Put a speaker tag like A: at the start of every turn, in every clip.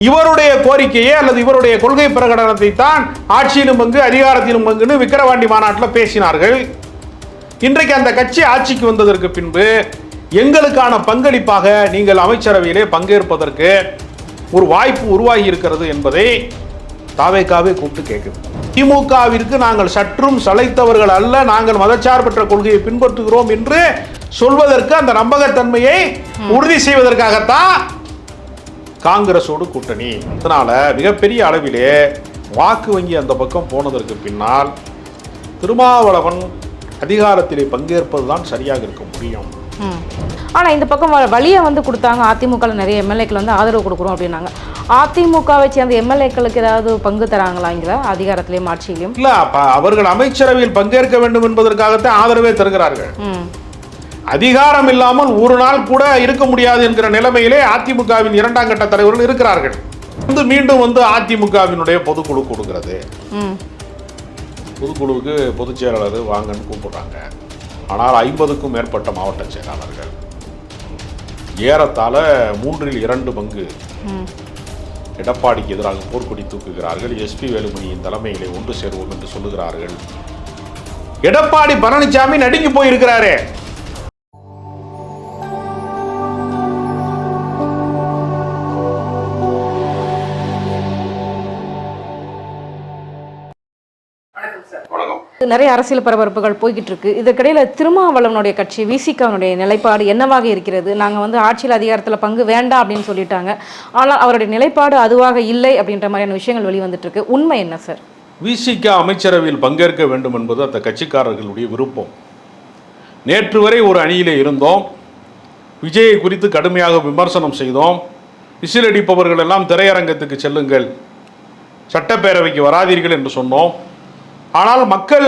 A: இவருடைய கோரிக்கையே அல்லது இவருடைய கொள்கை பிரகடனத்தை தான் ஆட்சியிலும் பங்கு அதிகாரத்திலும் பங்குன்னு விக்கிரவாண்டி மாநாட்டில் பேசினார்கள். இன்றைக்கு அந்த கட்சி ஆட்சிக்கு வந்ததற்கு பின்பு எங்களுக்கான பங்களிப்பாக நீங்கள் அமைச்சரவையிலே பங்கேற்பதற்கு ஒரு வாய்ப்பு உருவாகி இருக்கிறது என்பதை தாவேக்காவே கூப்பிட்டு கேட்குது. திமுகவிற்கு நாங்கள் சற்றும் சளைத்தவர்கள் அல்ல, நாங்கள் மதச்சார்பற்ற கொள்கையை பின்பற்றுகிறோம் என்று சொல்வதற்கு அந்த நம்பகத்தன்மையை உறுதி செய்வதற்காகத்தான் காங்கிரஸோடு கூட்டணி. அதனால மிகப்பெரிய அளவிலே வாக்கு வங்கி அந்த பக்கம் போனதற்கு பின்னால் திருமாவளவன் அதிகாரத்திலே பங்கேற்பதுதான் சரியாக இருக்க முடியும்.
B: ஆனால் இந்த பக்கம் வழியை கொடுத்தாங்க. அதிமுக நிறைய எம்எல்ஏக்கள் ஆதரவு கொடுக்குறோம் அப்படின்னாங்க. அதிமுகவை சேர்ந்த எம்எல்ஏக்களுக்கு ஏதாவது பங்கு தராங்களாங்கிற அதிகாரத்திலேயும் ஆட்சியிலையும்?
A: இல்ல, அவர்கள் அமைச்சரவையில் பங்கேற்க வேண்டும் என்பதற்காகத்தான் ஆதரவே தருகிறார்கள். அதிகாரம் இல்லாமல் ஒரு நாள் கூட இருக்க முடியாது என்கிற நிலைமையிலே அதிமுகவின் இரண்டாம் கட்ட தலைவர்கள் இருக்கிறார்கள். மீண்டும் அதிமுகவினுடைய பொதுக்குழு கொடுக்கிறது. பொதுக்குழுவுக்கு பொதுச் செயலாளர் வாங்கன்னு கூப்பிடுறாங்க. ஆனால் 50க்கும் மேற்பட்ட மாவட்ட செயலாளர்கள், ஏறத்தாழ 2/3 பங்கு எடப்பாடிக்கு எதிராக போர்க்கொடி தூக்குகிறார்கள். எஸ்பி வேலுமணியின் தலைமையிலே ஒன்று சேருவோம் என்று சொல்லுகிறார்கள். எடப்பாடி பழனிசாமி நடுங்கி போயிருக்கிறாரே.
B: நிறைய அரசியல் பரபரப்புகள் போய்கிட்டு இருக்கு. இதற்கிடையில திருமாவளவனுடைய கட்சி விசிகாவுடைய நிலைப்பாடு என்னவாக இருக்கிறது? நாங்கள் ஆட்சியில் அதிகாரத்தில் பங்கு வேண்டாம் அப்படின்னு சொல்லிட்டாங்க. ஆனால் அவருடைய நிலைப்பாடு அதுவாக இல்லை அப்படின்ற மாதிரியான விஷயங்கள் வெளிவந்துட்டு இருக்கு. உண்மை என்ன சார்?
A: விசிகா அமைச்சரவையில் பங்கேற்க வேண்டும் என்பது அந்த கட்சிக்காரர்களுடைய விருப்பம். நேற்று வரை ஒரு அணியிலே இருந்தோம். விஜயை குறித்து கடுமையாக விமர்சனம் செய்தோம். விசில் அடிப்பவர்கள் எல்லாம் திரையரங்கத்துக்கு செல்லுங்கள், சட்டப்பேரவைக்கு வராதீர்கள் என்று சொன்னோம். ஆனால் மக்கள்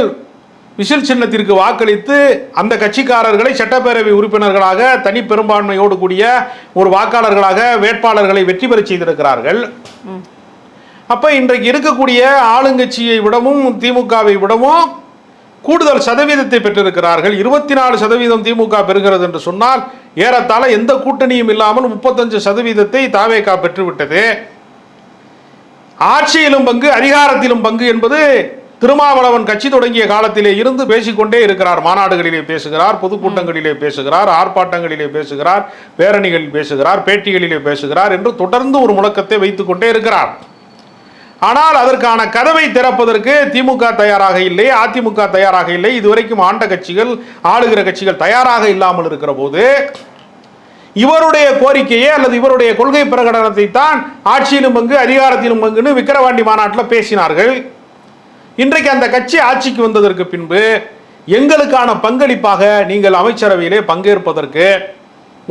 A: விசில் சின்னத்திற்கு வாக்களித்து அந்த கட்சிக்காரர்களை சட்டப்பேரவை உறுப்பினர்களாக தனி பெரும்பான்மையோடு கூடிய ஒரு வாக்காளர்களாக வேட்பாளர்களை வெற்றி பெற செய்திருக்கிறார்கள். அப்ப இன்றைக்கு இருக்கக்கூடிய ஆளுங்கட்சியை விடவும் திமுகவை விடவும் கூடுதல் சதவீதத்தை பெற்றிருக்கிறார்கள். 24% திமுக பெறுகிறது என்று சொன்னால் ஏறத்தாழ எந்த கூட்டணியும் இல்லாமல் 35% தாவேகா பெற்றுவிட்டது. ஆட்சியிலும் பங்கு அதிகாரத்திலும் பங்கு என்பது திருமாவளவன் கட்சி தொடங்கிய காலத்திலே இருந்து பேசிக்கொண்டே இருக்கிறார். மாநாடுகளிலே பேசுகிறார், பொதுக்கூட்டங்களிலே பேசுகிறார், ஆர்ப்பாட்டங்களிலே பேசுகிறார், பேரணிகளில் பேசுகிறார், பேட்டிகளிலே பேசுகிறார் என்று தொடர்ந்து ஒரு முழக்கத்தை வைத்துக் கொண்டே இருக்கிறார். ஆனால் அதற்கான கதவை திறப்பதற்கு திமுக தயாராக இல்லை, அதிமுக தயாராக இல்லை. இதுவரைக்கும் ஆண்ட கட்சிகள், ஆளுகிற கட்சிகள் தயாராக இல்லாமல் இருக்கிற போது இவருடைய கோரிக்கையே அல்லது இவருடைய கொள்கை பிரகடனத்தை தான் ஆட்சியிலும் பங்கு அதிகாரத்திலும் பங்குன்னு விக்கிரவாண்டி மாநாட்டில் பேசினார்கள். இன்றைக்கு அந்த கட்சி ஆட்சிக்கு வந்ததற்கு பின்பு எங்களுக்கான பங்களிப்பாக நீங்கள் அமைச்சரவையிலே பங்கேற்பதற்கு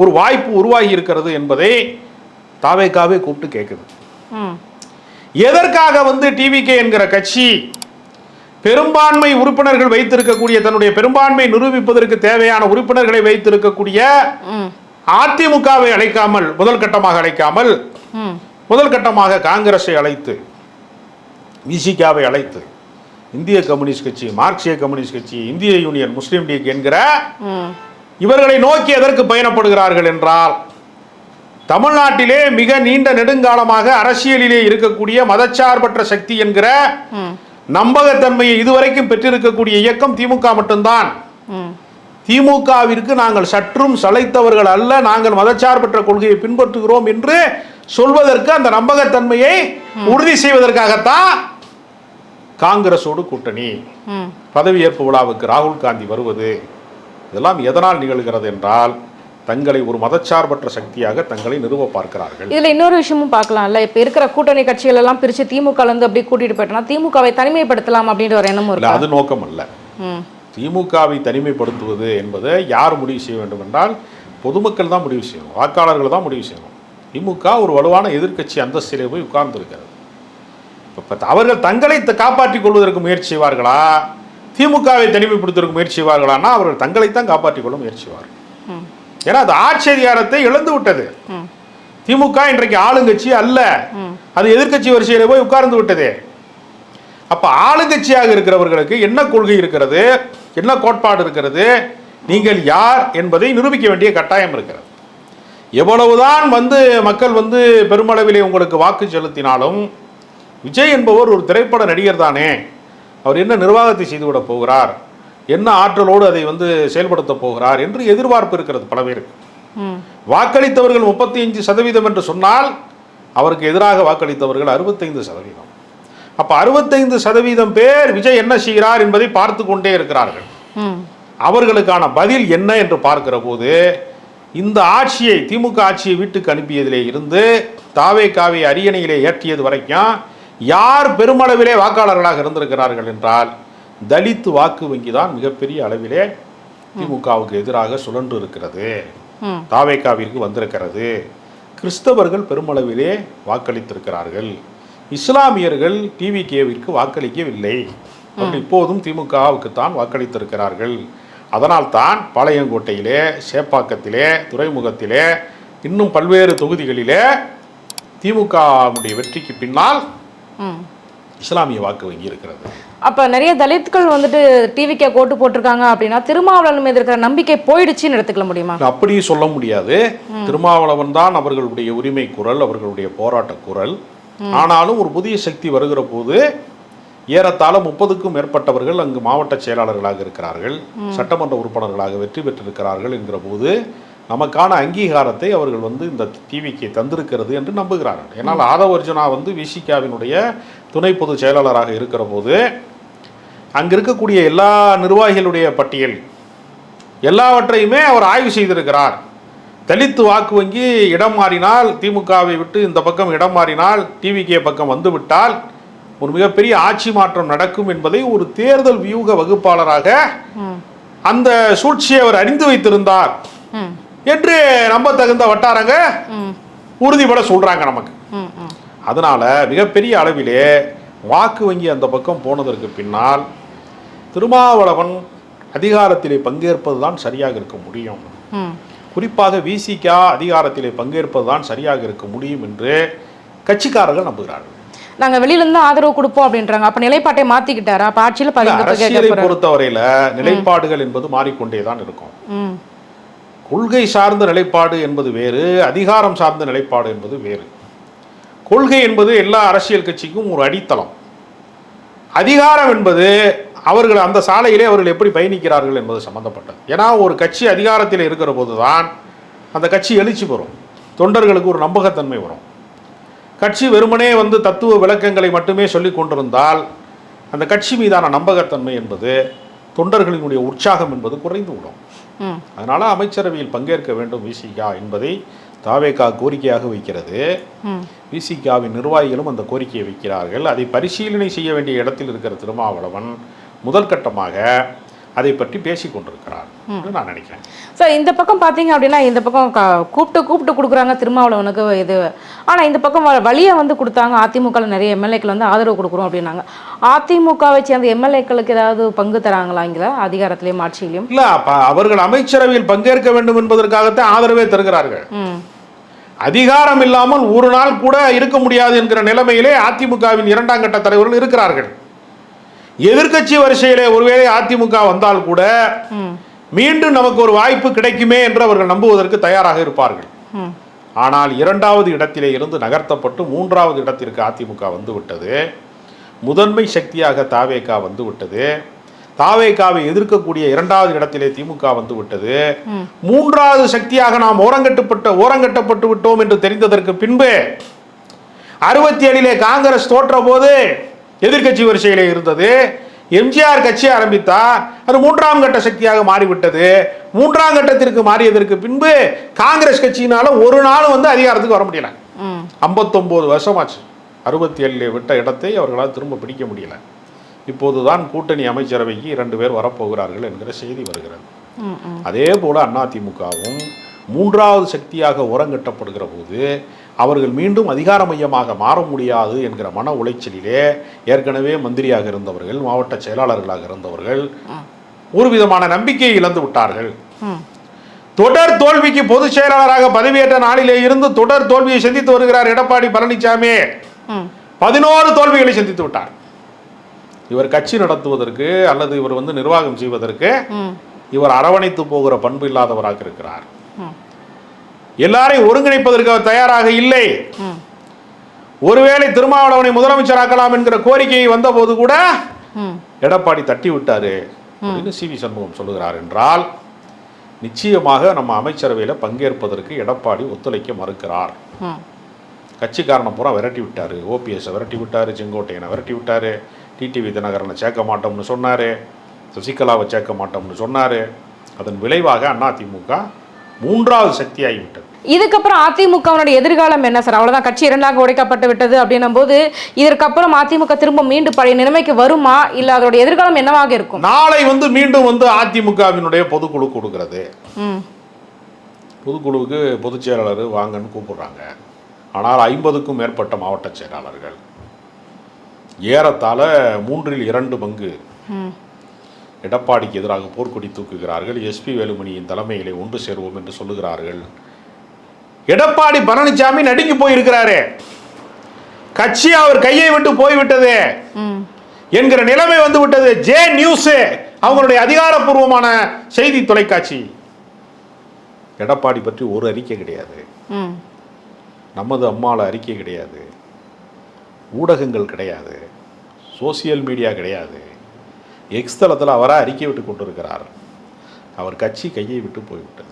A: ஒரு வாய்ப்பு உருவாகி இருக்கிறது என்பதை தாவேக்காவே கூப்பிட்டு கேட்குது. எதற்காக டிவிகே என்கிற கட்சி பெரும்பான்மை உறுப்பினர்கள் வைத்திருக்கக்கூடிய, தன்னுடைய பெரும்பான்மை நிரூபிப்பதற்கு தேவையான உறுப்பினர்களை வைத்திருக்கக்கூடிய அதிமுகவை அழைக்காமல், முதல் கட்டமாக காங்கிரஸை அழைத்து, விசிகாவை அழைத்து, இந்திய கம்யூனிஸ்ட் கட்சி, மார்க்சிய கம்யூனிஸ்ட் கட்சி, இந்திய யூனியன் முஸ்லீம் லீக் என்கிற இவர்களை நோக்கி எதற்கு பயணப்படுகிறார்கள் என்றால், தமிழ்நாட்டிலே மிக நீண்ட நெடுங்காலமாக அரசியலிலே இருக்கக்கூடிய மதச்சார்பற்ற சக்தி என்கிற நம்பகத்தன்மையை இதுவரைக்கும் பெற்றிருக்கக்கூடிய இயக்கம் திமுக மட்டும்தான். திமுகவிற்கு நாங்கள் சற்றும் சளைத்தவர்கள் அல்ல, நாங்கள் மதச்சார்பற்ற கொள்கையை பின்பற்றுகிறோம் என்று சொல்வதற்கு அந்த நம்பகத்தன்மையை உறுதி செய்வதற்காகத்தான் காங்கிரஸோடு கூட்டணி. பதவியேற்பு விழாவுக்கு ராகுல் காந்தி வருவது இதெல்லாம் எதனால் நிகழ்கிறது என்றால், தங்களை ஒரு மதச்சார்பற்ற சக்தியாக தங்களை நிறுவ பார்க்கிறார்கள்.
B: இதுல இன்னொரு விஷயமும் பார்க்கலாம்ல, இப்ப இருக்கிற கூட்டணி கட்சிகள் எல்லாம் பிரிச்சு திமுக அப்படி கூட்டிட்டு போயிட்டோம்னா திமுகவை தனிமைப்படுத்தலாம் அப்படின்ற ஒரு எண்ணமும் இருக்கு.
A: அது நோக்கம் அல்ல. திமுகவை தனிமைப்படுத்துவது என்பதை யார் முடிவு செய்ய வேண்டும் என்றால் பொதுமக்கள் தான் முடிவு செய்யணும், வாக்காளர்கள் தான் முடிவு செய்யணும். திமுக ஒரு வலுவான எதிர்க்கட்சி அந்தஸ்திலே போய் உட்கார்ந்து இருக்கிறது. அவர்கள் தங்களை காப்பாற்றிக் கொள்வதற்கு முயற்சி செய்வார்களா, திமுகவை தனிமைப்படுத்துவதற்கு முயற்சி செய்வார்களானா அவர்கள் தங்களைத்தான் காப்பாற்றிக் கொள்ள முயற்சி செய்வார்கள். ஏன்னா அது ஆட்சி அதிகாரத்தை இழந்து விட்டது. திமுக இன்றைக்கு ஆளுங்கட்சி அல்ல, அது எதிர்கட்சி வரிசையில போய் உட்கார்ந்து விட்டது. அப்ப ஆளுங்கட்சியாக இருக்கிறவர்களுக்கு என்ன கொள்கை இருக்கிறது, என்ன கோட்பாடு இருக்கிறது, நீங்கள் யார் என்பதை நிரூபிக்க வேண்டிய கட்டாயம் இருக்கிறது. எவ்வளவுதான் மக்கள் பெருமளவிலே உங்களுக்கு வாக்கு செலுத்தினாலும் விஜய் என்பவர் ஒரு திரைப்பட நடிகர் தானே, அவர் என்ன நிர்வாகத்தை செய்துவிட போகிறார், என்ன ஆற்றலோடு அதை செயல்படுத்த போகிறார் என்று எதிர்பார்ப்பு இருக்கிறது பல பேருக்கு. வாக்களித்தவர்கள் 35% என்று சொன்னால் அவருக்கு எதிராக வாக்களித்தவர்கள் 65%. அப்ப 65% பேர் விஜய் என்ன செய்கிறார் என்பதை பார்த்து கொண்டே இருக்கிறார்கள். அவர்களுக்கான பதில் என்ன என்று பார்க்கிற போது இந்த ஆட்சியை, திமுக ஆட்சியை வீட்டுக்கு அனுப்பியதிலே இருந்து தாவேகாவை அரியணையிலே ஏற்றியது வரைக்கும் யார் பெருமளவிலே வாக்காளர்களாக இருந்திருக்கிறார்கள் என்றால் தலித் வாக்கு வங்கி தான் மிகப்பெரிய அளவிலே திமுகவுக்கு எதிராக சுழன்று இருக்கிறது, தாவேகாவிற்கு வந்திருக்கிறது. கிறிஸ்தவர்கள் பெருமளவிலே வாக்களித்திருக்கிறார்கள், இஸ்லாமியர்கள் டிவிகேவிற்கு வாக்களிக்கவில்லை, இப்போதும் திமுகவுக்கு தான் வாக்களித்திருக்கிறார்கள். அதனால் தான் பாளையங்கோட்டையிலே, சேப்பாக்கத்திலே, துறைமுகத்திலே, இன்னும் பல்வேறு தொகுதிகளிலே திமுகவுடைய வெற்றிக்கு பின்னால் இஸ்லாமிய வாக்கு வங்கி இருக்கிறது.
B: அப்ப நிறைய தலித்கள் டிவிக்கே கோட்டு போட்டிருக்காங்க அப்படின்னா திருமாவளவன் மீது இருக்கிற நம்பிக்கை போயிடுச்சுன்னு எடுத்துக்கல முடியுமா?
A: அப்படி சொல்ல முடியாது. திருமாவளவன் தான் அவர்களுடைய உரிமை குரல், அவர்களுடைய போராட்ட குரல். ஆனாலும் ஒரு புதிய சக்தி வருகிற போது ஏறத்தாழ 30க்கும் மேற்பட்டவர்கள் அங்கு மாவட்ட செயலாளர்களாக இருக்கிறார்கள், சட்டமன்ற உறுப்பினர்களாக வெற்றி பெற்றிருக்கிறார்கள் என்கிற போது நமக்கான அங்கீகாரத்தை அவர்கள் இந்த டிவிக்கு தந்திருக்கிறது என்று நம்புகிறார்கள். ஏன்னால் ஆதவ அர்ஜுனா விசிகாவினுடைய துணை பொதுச் செயலாளராக இருக்கிற போது அங்கே இருக்கக்கூடிய எல்லா நிர்வாகிகளுடைய பட்டியல் எல்லாவற்றையுமே அவர் ஆய்வு செய்திருக்கிறார். தலித் வாக்கு வங்கி இடம் மாறினால், திமுகவை விட்டு இந்த பக்கம் இடம் மாறினால், டிவிகே பக்கம் வந்துவிட்டால் ஒரு மிகப்பெரிய ஆட்சி மாற்றம் நடக்கும் என்பதை ஒரு தேர்தல் வியூக வகுப்பாளராக அந்த சூழ்ச்சியை அவர் அறிந்து வைத்திருந்தார் என்று நம்ப தகுந்த வட்டாரங்க உறுதிபட சொல்றாங்க நமக்கு. அதனால மிகப்பெரிய அளவிலே வாக்கு வங்கி அந்த பக்கம் போனதற்கு பின்னால் திருமாவளவன் அதிகாரத்திலே பங்கேற்பதுதான் சரியாக இருக்க முடியும், குறிப்பாக விசிகா அதிகாரத்திலே பங்கேற்பதுதான் சரியாக இருக்க முடியும் என்று கட்சிக்காரர்கள் நம்புகிறார்கள்.
B: நாங்க வெளியிலிருந்து ஆதரவு கொடுப்போம் அப்படின்றாங்க. அப்ப நிலைப்பாட்டை மாத்திக்கிட்டாரா? அப்ப ஆட்சியில
A: அரசியலை பொறுத்தவரையில நிலைப்பாடுகள் என்பது மாறிக்கொண்டேதான் இருக்கும். கொள்கை சார்ந்த நிலைப்பாடு என்பது வேறு, அதிகாரம் சார்ந்த நிலைப்பாடு என்பது வேறு. கொள்கை என்பது எல்லா அரசியல் கட்சிக்கும் ஒரு அடித்தளம். அதிகாரம் என்பது அவர்கள் அந்த சாலையிலே அவர்கள் எப்படி பயணிக்கிறார்கள் என்பது சம்பந்தப்பட்டது. ஏன்னா ஒரு கட்சி அதிகாரத்தில் இருக்கிற போதுதான் அந்த கட்சி எழுச்சி பெறும், தொண்டர்களுக்கு ஒரு நம்பகத்தன்மை வரும். கட்சி வெறுமனே தத்துவ விளக்கங்களை மட்டுமே சொல்லி கொண்டிருந்தால் அந்த கட்சி மீதான நம்பகத்தன்மை என்பது, தொண்டர்களினுடைய உற்சாகம் என்பது குறைந்து விடும். அதனால அமைச்சரவையில் பங்கேற்க வேண்டும் விசிகா என்பதை தாவேகா கோரிக்கையாக வைக்கிறது. விசிகாவின் நிர்வாகிகளும் அந்த கோரிக்கையை வைக்கிறார்கள். அதை பரிசீலனை செய்ய வேண்டிய இடத்தில் இருக்கிற திருமாவளவன் முதல் கட்டமாக அதை பற்றி பேசி கொண்டிருக்கிறார் நான் நினைக்கிறேன்.
B: சார், இந்த பக்கம் பார்த்தீங்க அப்படின்னா இந்த பக்கம் கூப்பிட்டு கொடுக்குறாங்க திருமாவளவனுக்கு இது. ஆனால் இந்த பக்கம் வழியை கொடுத்தாங்க, அதிமுக நிறைய எம்எல்ஏக்கள் ஆதரவு கொடுக்குறோம் அப்படின்னாங்க. அதிமுகவை சேர்ந்த எம்எல்ஏக்களுக்கு ஏதாவது பங்கு தராங்களாங்கிற அதிகாரத்திலையும் ஆட்சியிலையும்?
A: இல்லை, அவர்கள் அமைச்சரவையில் பங்கேற்க வேண்டும் என்பதற்காகத்தான் ஆதரவே தருகிறார்கள். அதிகாரம் இல்லாமல் ஒரு நாள் கூட இருக்க முடியாது என்கிற நிலைமையிலே அதிமுகவின் 2ஆம் கட்ட தலைவர்கள் இருக்கிறார்கள். எதிர்க்கட்சி வரிசையிலே ஒருவேளை அதிமுக வந்தால் கூட மீண்டும் நமக்கு ஒரு வாய்ப்பு கிடைக்குமே என்று அவர்கள் நம்புவதற்கு தயாராக இருப்பார்கள். ஆனால் 2வது இடத்திலே இருந்து நகர்த்தப்பட்டு 3வது இடத்திற்கு அதிமுக வந்துவிட்டது. முதன்மை சக்தியாக தாவேகா வந்துவிட்டது. தாவேகாவை எதிர்க்கக்கூடிய 2வது இடத்திலே திமுக வந்துவிட்டது. 3வது சக்தியாக நாம் ஓரங்கட்டப்பட்டு விட்டோம் என்று தெரிந்ததற்கு பின்பு 67 காங்கிரஸ் தோற்ற போது எதிர்கட்சி வரிசையிலே இருந்தது. எம்ஜிஆர் கட்சி ஆரம்பித்தார், அது 3ஆம் கட்ட சக்தியாக மாறிவிட்டது. 3ஆம் கட்டத்திற்கு மாறியதற்கு பின்பு காங்கிரஸ் கட்சியினால ஒரு நாள் அதிகாரத்துக்கு வர முடியல. 59 வருஷமாச்சு. 67 விட்ட இடத்தை அவர்களால் திரும்ப பிடிக்க முடியல. இப்போதுதான் கூட்டணி அமைச்சரவைக்கு 2 பேர் வரப்போகிறார்கள் என்கிற செய்தி வருகிறது. அதே போல அதிமுகவும் 3வது சக்தியாக ஓரங்கட்டப்படுகிற போது அவர்கள் மீண்டும் அதிகார மையமாக மாற முடியாது என்கிற மன உளைச்சலிலே ஏற்கனவே மந்திரியாக இருந்தவர்கள், மாவட்ட செயலாளர்களாக இருந்தவர்கள் ஒரு விதமான நம்பிக்கையை இழந்து விட்டார்கள். தொடர் தோல்விக்கு பொதுச் செயலாளராக பதவியேற்ற நாளிலே இருந்து தொடர் தோல்வியை சந்தித்து வருகிறார் எடப்பாடி பழனிசாமி. 11 தோல்விகளை சந்தித்து விட்டார். இவர் கட்சி நடத்துவதற்கு அல்லது இவர் நிர்வாகம் செய்வதற்கு இவர் அரவணைத்து போகிற பண்பு இல்லாதவராக இருக்கிறார். எல்லாரையும் ஒருங்கிணைப்பதற்கு அவர் தயாராக இல்லை. ஒருவேளை திருமாவளவனை முதலமைச்சராக்கலாம் என்கிற கோரிக்கை வந்த போது கூட எடப்பாடி தட்டி விட்டாரு அப்படின்னு சி.வி. சண்முகம் சொல்லுகிறார் என்றால் நிச்சயமாக நம்ம அமைச்சரவையில் பங்கேற்பதற்கு எடப்பாடி ஒத்துழைக்க மறுக்கிறார். கட்சிக்காரனை பூரா விரட்டி விட்டாரு. ஓபிஎஸ் விரட்டி விட்டாரு, செங்கோட்டையனை விரட்டி விட்டாரு, டிடிவி தினகரனை சேர்க்க மாட்டோம்னு சொன்னாரு, சசிகலாவை சேர்க்க மாட்டோம்னு சொன்னாரு. அதன் விளைவாக அதிமுக மூன்றாவது சக்தியாகிவிட்டது.
B: இதுக்கப்புறம் அதிமுகவுடைய எதிர்காலம் என்ன சார்? அவ்வளவுதான், கட்சி இரண்டாக உடைக்கப்பட்டு விட்டது அப்படின்னும் போது இதற்கப்புறம் அதிமுக திரும்ப மீண்டும் பழைய நிலைமைக்கு வருமா, இல்ல அதோட எதிர்காலம் என்னவாக இருக்கும்?
A: நாளை மீண்டும் அதிமுகவினுடைய பொதுக்குழு கொடுக்கிறது. பொதுக்குழுவுக்கு பொதுச் செயலாளர் வாங்கன்னு கூப்பிடுறாங்க. ஆனால் 50க்கும் மேற்பட்ட மாவட்ட செயலாளர்கள், ஏறத்தாழ 3/2 பங்கு எடப்பாடிக்கு எதிராக போர்க்கொடி தூக்குகிறார்கள். எஸ்பி வேலுமணியின் தலைமையிலே ஒன்று சேருவோம் என்று சொல்லுகிறார்கள். எடப்பாடி பழனிசாமி நடுங்கி போயிருக்கிறாரே, கட்சி அவர் கையை விட்டு போய்விட்டது என்கிற நிலைமை வந்து விட்டது. ஜே நியூஸ் அவங்களுடைய அதிகாரப்பூர்வமான செய்தி தொலைக்காட்சி, எடப்பாடி பற்றி ஒரு அறிக்கை கிடையாது, நமது அம்மால அறிக்கை கிடையாது, ஊடகங்கள் கிடையாது, சோசியல் மீடியா கிடையாது. எக்ஸ் தளத்தில் அவராக அறிக்கை விட்டு கொண்டிருக்கிறார். அவர் கட்சி கையை விட்டு போய்விட்டது.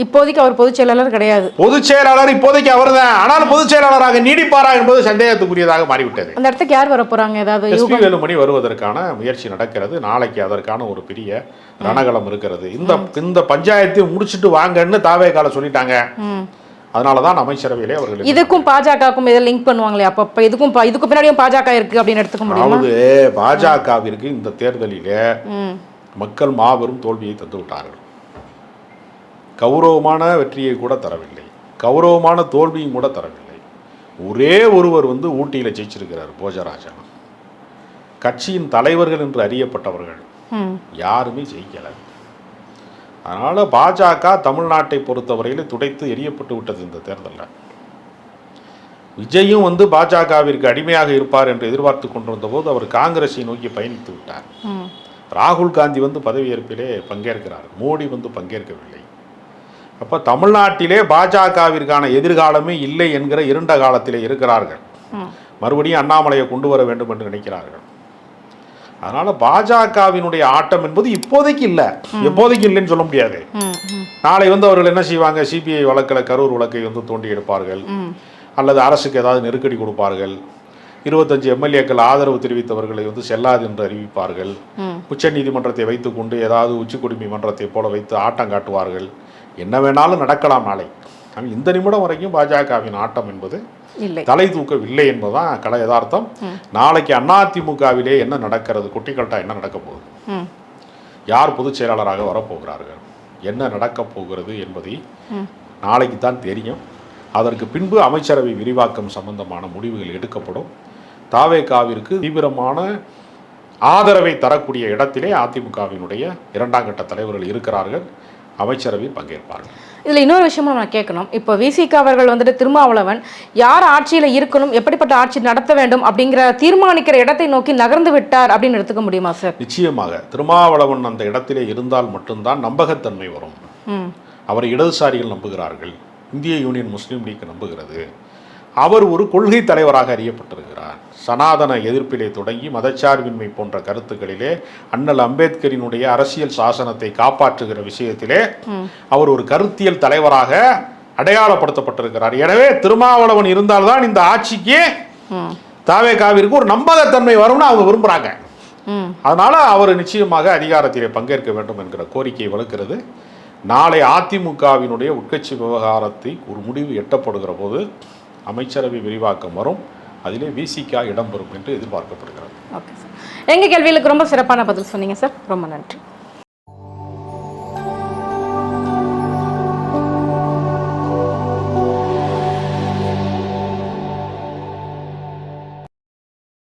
B: இப்போதைக்கு அவர் பொதுச் செயலாளர் கிடையாது.
A: பொதுச் செயலாளர் இப்போதைக்கு அவர் தான். ஆனால் பொதுச் செயலாளராக நீடிப்பாரா என்பது சந்தேகத்துக்குரியதாக மாறிவிட்டது.
B: அந்த இடத்துக்கு யார் வர போறாங்க? ஏதாவது
A: எஸ்பி வேலுமணி வருவதற்கான முயற்சி நடக்கிறது. நாளைக்கு அதற்கான ஒரு பெரிய ரணகலம் இருக்கிறது. இந்த பஞ்சாயத்தை முடிச்சுட்டு வாங்கன்னு தாவேகால சொல்லிட்டாங்க. அதனாலதான் அமைச்சரவையிலே அவர்கள்
B: இதுக்கும் பாஜகவுக்கும் இதை லிங்க் பண்ணுவாங்களே, அப்ப இதுக்கு பின்னாடியும் பாஜக இருக்கு அப்படின்னு எடுத்துக்க முடியும்.
A: அதாவது பாஜகவிற்கு இந்த தேர்தலிலே மக்கள் மாபெரும் தோல்வியை தந்து விட்டார்கள். கௌரவமான வெற்றியை கூட தரவில்லை, கௌரவமான தோல்வியும் கூட தரவில்லை. ஒரே ஒருவர் ஊட்டியில் ஜெயிச்சிருக்கிறார், போஜராஜன். கட்சியின் தலைவர்கள் என்று அறியப்பட்டவர்கள் யாருமே ஜெயிக்கல. அதனால பாஜக தமிழ்நாட்டை பொறுத்தவரையில் துடைத்து எரியப்பட்டு விட்டது இந்த தேர்தலில். விஜயும் பாஜகவிற்கு அடிமையாக இருப்பார் என்று எதிர்பார்த்து கொண்டிருந்த போது அவர் காங்கிரஸை நோக்கி பயணித்து விட்டார். ராகுல் காந்தி பதவியேற்பிலே பங்கேற்கிறார், மோடி பங்கேற்கவில்லை. அப்போ தமிழ்நாட்டிலே பாஜகவிற்கான எதிர்காலமே இல்லை என்கிற இருண்ட காலத்திலே இருக்கிறார்கள். மறுபடியும் அண்ணாமலையை கொண்டு வர வேண்டும் என்று நினைக்கிறார்கள். அதனால பாஜகவினுடைய ஆட்டம் என்பது இப்போதைக்கு இல்லை, எப்போதைக்கு இல்லைன்னு சொல்ல முடியாது. நாளை அவர்கள் என்ன செய்வாங்க, சிபிஐ வழக்கில் கரூர் வழக்கை தோண்டி எடுப்பார்கள், அல்லது அரசுக்கு ஏதாவது நெருக்கடி கொடுப்பார்கள். 25 எம்எல்ஏக்கள் ஆதரவு தெரிவித்தவர்களை செல்லாது என்று அறிவிப்பார்கள். உச்ச நீதிமன்றத்தை வைத்துக்கொண்டு ஏதாவது உச்சக்குடிமை மன்றத்தை போல வைத்து ஆட்டம் காட்டுவார்கள். என்ன வேணாலும் நடக்கலாம் நாளை. ஆனால் இந்த நிமிடம் வரைக்கும் பாஜகவின் ஆட்டம் என்பது தலை தூக்கவில்லை என்பதுதான் கல யதார்த்தம். நாளைக்கு அதிமுகவிலே என்ன நடக்கிறது, குட்டிக்கல்ட்டா என்ன நடக்க போகுது, யார் பொதுச் செயலாளராக வரப்போகிறார்கள், என்ன நடக்கப் போகிறது என்பதை நாளைக்கு தான் தெரியும். அதற்கு பின்பு அமைச்சரவை விரிவாக்கம் சம்பந்தமான முடிவுகள் எடுக்கப்படும். தாவேகாவிற்கு தீவிரமான ஆதரவை தரக்கூடிய இடத்திலே அதிமுகவினுடைய 2ஆம் கட்ட தலைவர்கள் இருக்கிறார்கள், அமைச்சரவையில் பங்கேற்பார்கள்.
B: இதில் இன்னொரு விஷயமும் நான் கேட்கணும். இப்போ விசிக அவர்கள் திருமாவளவன் யார் ஆட்சியில் இருக்கணும், எப்படிப்பட்ட ஆட்சி நடத்த வேண்டும் அப்படிங்கிற தீர்மானிக்கிற இடத்தை நோக்கி நகர்ந்து விட்டார் அப்படின்னு எடுத்துக்க முடியுமா சார்?
A: நிச்சயமாக திருமாவளவன் அந்த இடத்திலே இருந்தால் மட்டும்தான் நம்பகத்தன்மை வரும். அவரை இடதுசாரிகள் நம்புகிறார்கள், இந்திய யூனியன் முஸ்லீம் லீக் நம்புகிறது. அவர் ஒரு கொள்கை தலைவராக அறியப்பட்டிருக்கிறார். சனாதன எதிர்ப்பிலே தொடங்கி மதச்சார்பின்மை போன்ற கருத்துக்களிலே அண்ணல் அம்பேத்கரினுடைய அரசியல் சாசனத்தை காப்பாற்றுகிற விஷயத்திலே அவர் ஒரு கருத்தியல் தலைவராக அடையாளப்படுத்தப்பட்டிருக்கிறார். எனவே திருமாவளவன் இருந்தால்தான் இந்த ஆட்சிக்கு தாவேகாவிற்கு ஒரு நம்பகத்தன்மை வரும்னு அவங்க விரும்புகிறாங்க. அதனால அவர் நிச்சயமாக அதிகாரத்திலே பங்கேற்க வேண்டும் என்கிற கோரிக்கை வலுக்கிறது. நாளை அதிமுகவினுடைய உட்கட்சி விவகாரத்தை ஒரு முடிவு எட்டப்படுகிற போது அமைச்சரவை விரிவாக்கம் வரும், அதிலே விசிக இடம்பெறும் என்று எதிர்பார்க்கப்படுகிறது.
B: ஓகே சார், எங்கள் கேள்விகளுக்கு ரொம்ப சிறப்பான பதில் சொன்னீங்க சார், ரொம்ப நன்றி.